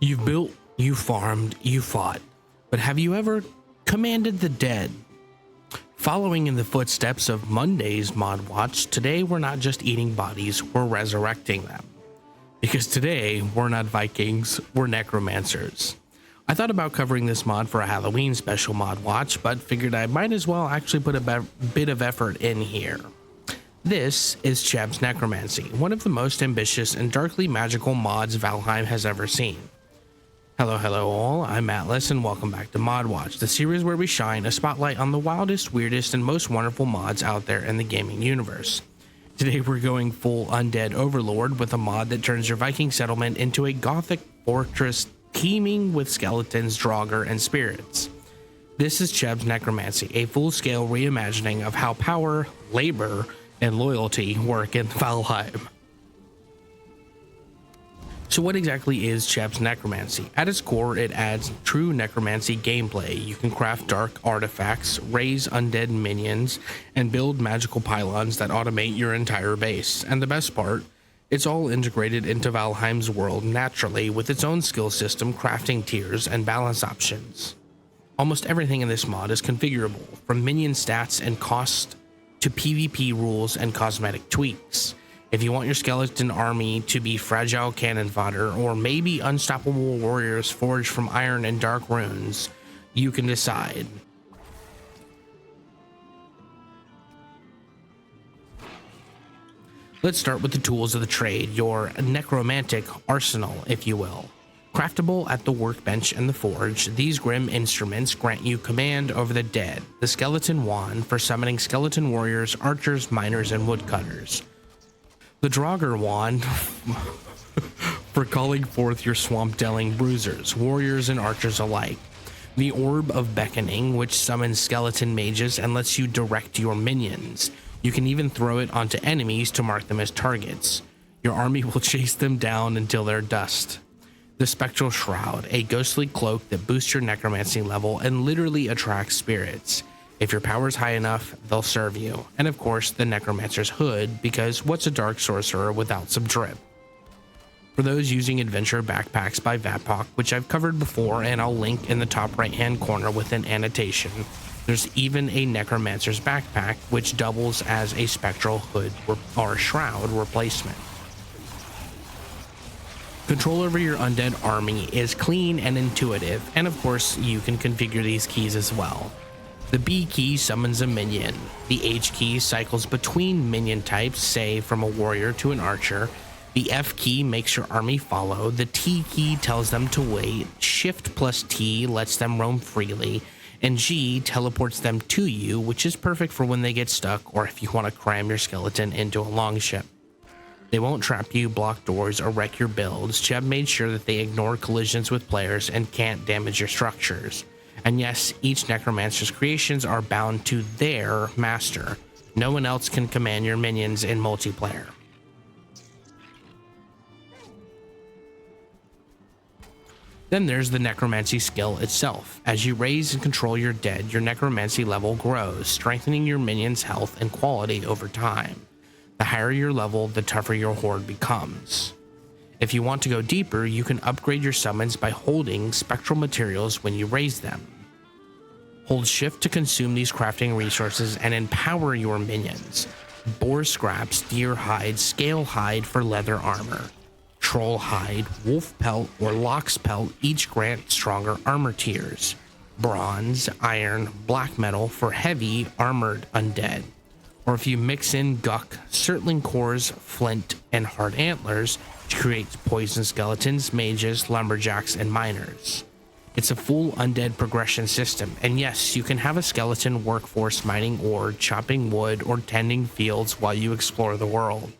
You've built, you farmed, you fought, but have you ever commanded the dead? Following in the footsteps of Monday's Mod Watch, today we're not just eating bodies, we're resurrecting them. Because today, we're not Vikings, we're necromancers. I thought about covering this mod for a Halloween special Mod Watch, but figured I might as well actually put a bit of effort in here. This is Cheb's Necromancy, one of the most ambitious and darkly magical mods Valheim has ever seen. Hello all, I'm Atlas and welcome back to Mod Watch, the series where we shine a spotlight on the wildest, weirdest, and most wonderful mods out there in the gaming universe. Today we're going full Undead Overlord with a mod that turns your Viking settlement into a gothic fortress teeming with skeletons, draugr, and spirits. This is Cheb's Necromancy, a full-scale reimagining of how power, labor, and loyalty work in Valheim. So what exactly is Cheb's Necromancy? At its core, it adds true necromancy gameplay. You can craft dark artifacts, raise undead minions, and build magical pylons that automate your entire base. And the best part, it's all integrated into Valheim's world naturally with its own skill system, crafting tiers, and balance options. Almost everything in this mod is configurable, from minion stats and cost to PvP rules and cosmetic tweaks. If you want your skeleton army to be fragile cannon fodder, or maybe unstoppable warriors forged from iron and dark runes, you can decide. Let's start with the tools of the trade, your necromantic arsenal, if you will. Craftable at the workbench and the forge, these grim instruments grant you command over the dead. The skeleton wand for summoning skeleton warriors, archers, miners, and woodcutters. The draugr wand for calling forth your swamp-delling bruisers, warriors and archers alike. The orb of beckoning, which summons skeleton mages and lets you direct your minions. You can even throw it onto enemies to mark them as targets. Your army will chase them down until they're dust. The spectral shroud, a ghostly cloak that boosts your necromancy level and literally attracts spirits. If your power's high enough, they'll serve you. And of course, the necromancer's hood, because what's a dark sorcerer without some drip? For those using adventure backpacks by Vapok, which I've covered before and I'll link in the top right hand corner with an annotation, there's even a necromancer's backpack, which doubles as a spectral hood or shroud replacement. Control over your undead army is clean and intuitive, and of course, you can configure these keys as well. The B key summons a minion. The H key cycles between minion types, say from a warrior to an archer. The F key makes your army follow. The T key tells them to wait. Shift plus T lets them roam freely. And G teleports them to you, which is perfect for when they get stuck or if you want to cram your skeleton into a longship. They won't trap you, block doors, or wreck your builds. Cheb made sure that they ignore collisions with players and can't damage your structures. And yes, each necromancer's creations are bound to their master. No one else can command your minions in multiplayer. Then there's the necromancy skill itself. As you raise and control your dead, your necromancy level grows, strengthening your minions' health and quality over time. The higher your level, the tougher your horde becomes. If you want to go deeper, you can upgrade your summons by holding spectral materials when you raise them. Hold shift to consume these crafting resources and empower your minions. Boar scraps, deer hide, scale hide for leather armor. Troll hide, wolf pelt, or lox pelt each grant stronger armor tiers. Bronze, iron, black metal for heavy armored undead. Or if you mix in guck, surtling cores, flint, and hard antlers to create poison skeletons, mages, lumberjacks, and miners. It's a full undead progression system, and yes, you can have a skeleton workforce mining ore, chopping wood, or tending fields while you explore the world.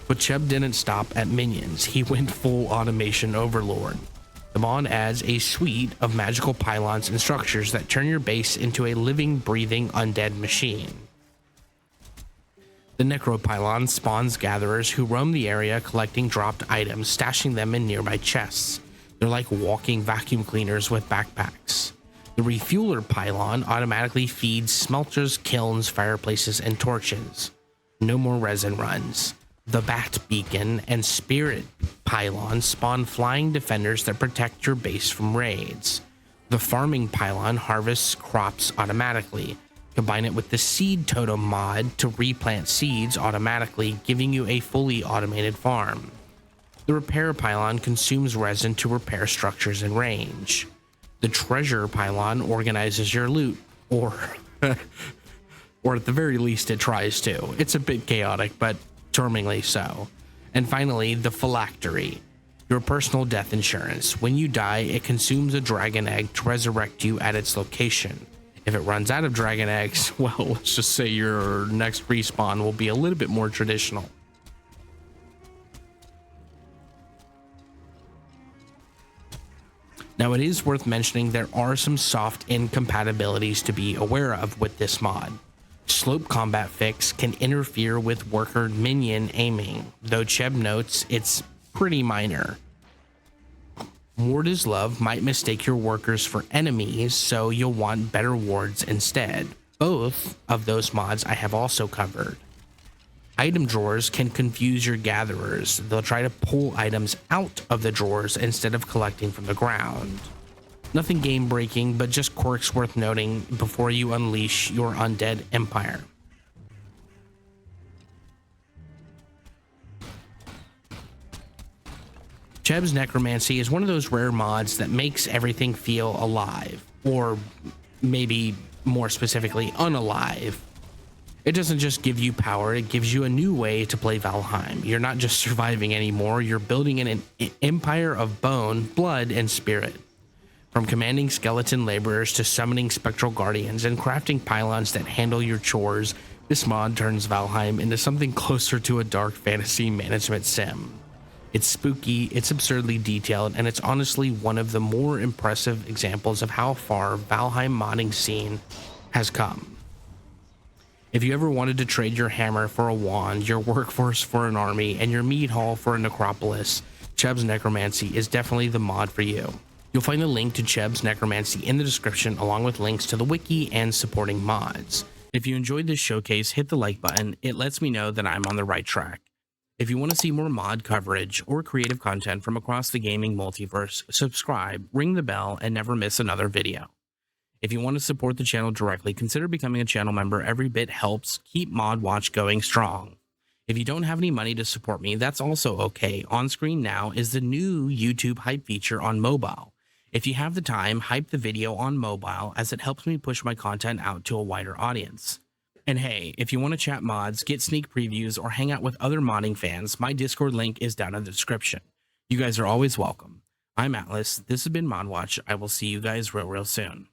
But Cheb didn't stop at minions, he went full automation overlord. The mod adds a suite of magical pylons and structures that turn your base into a living, breathing undead machine. The necropylon spawns gatherers who roam the area collecting dropped items, stashing them in nearby chests. They're like walking vacuum cleaners with backpacks. The refueler pylon automatically feeds smelters, kilns, fireplaces, and torches. No more resin runs. The Bat Beacon and Spirit Pylon spawn flying defenders that protect your base from raids. The Farming Pylon harvests crops automatically. Combine it with the Seed Totem mod to replant seeds automatically, giving you a fully automated farm. The Repair Pylon consumes resin to repair structures in range. The Treasure Pylon organizes your loot, or at the very least it tries to. It's a bit chaotic, but charmingly so. And finally, the Phylactery, your personal death insurance. When you die, it consumes a dragon egg to resurrect you at its location. If it runs out of dragon eggs, well, let's just say your next respawn will be a little bit more traditional. Now, it is worth mentioning there are some soft incompatibilities to be aware of with this mod. Slope Combat Fix can interfere with worker minion aiming, though Cheb notes it's pretty minor. Ward is Love might mistake your workers for enemies, so you'll want better wards instead. Both of those mods I have also covered. Item drawers can confuse your gatherers. They'll try to pull items out of the drawers instead of collecting from the ground. Nothing game breaking, but just quirks worth noting before you unleash your undead empire. Cheb's Necromancy is one of those rare mods that makes everything feel alive, or maybe more specifically, unalive. It doesn't just give you power, it gives you a new way to play Valheim. You're not just surviving anymore, you're building an empire of bone, blood, and spirit. From commanding skeleton laborers to summoning spectral guardians and crafting pylons that handle your chores, this mod turns Valheim into something closer to a dark fantasy management sim. It's spooky, it's absurdly detailed, and it's honestly one of the more impressive examples of how far Valheim modding scene has come. If you ever wanted to trade your hammer for a wand, your workforce for an army, and your meat hall for a necropolis, Cheb's Necromancy is definitely the mod for you. You'll find a link to Cheb's Necromancy in the description, along with links to the wiki and supporting mods. If you enjoyed this showcase, hit the like button. It lets me know that I'm on the right track. If you want to see more mod coverage or creative content from across the gaming multiverse, subscribe, ring the bell, and never miss another video. If you want to support the channel directly, consider becoming a channel member. Every bit helps keep Mod Watch going strong. If you don't have any money to support me, that's also okay. On screen now is the new YouTube hype feature on mobile. If you have the time, hype the video on mobile, as it helps me push my content out to a wider audience. And hey, if you want to chat mods, get sneak previews, or hang out with other modding fans, my Discord link is down in the description. You guys are always welcome. I'm Atlas, this has been Mod Watch. I will see you guys real soon.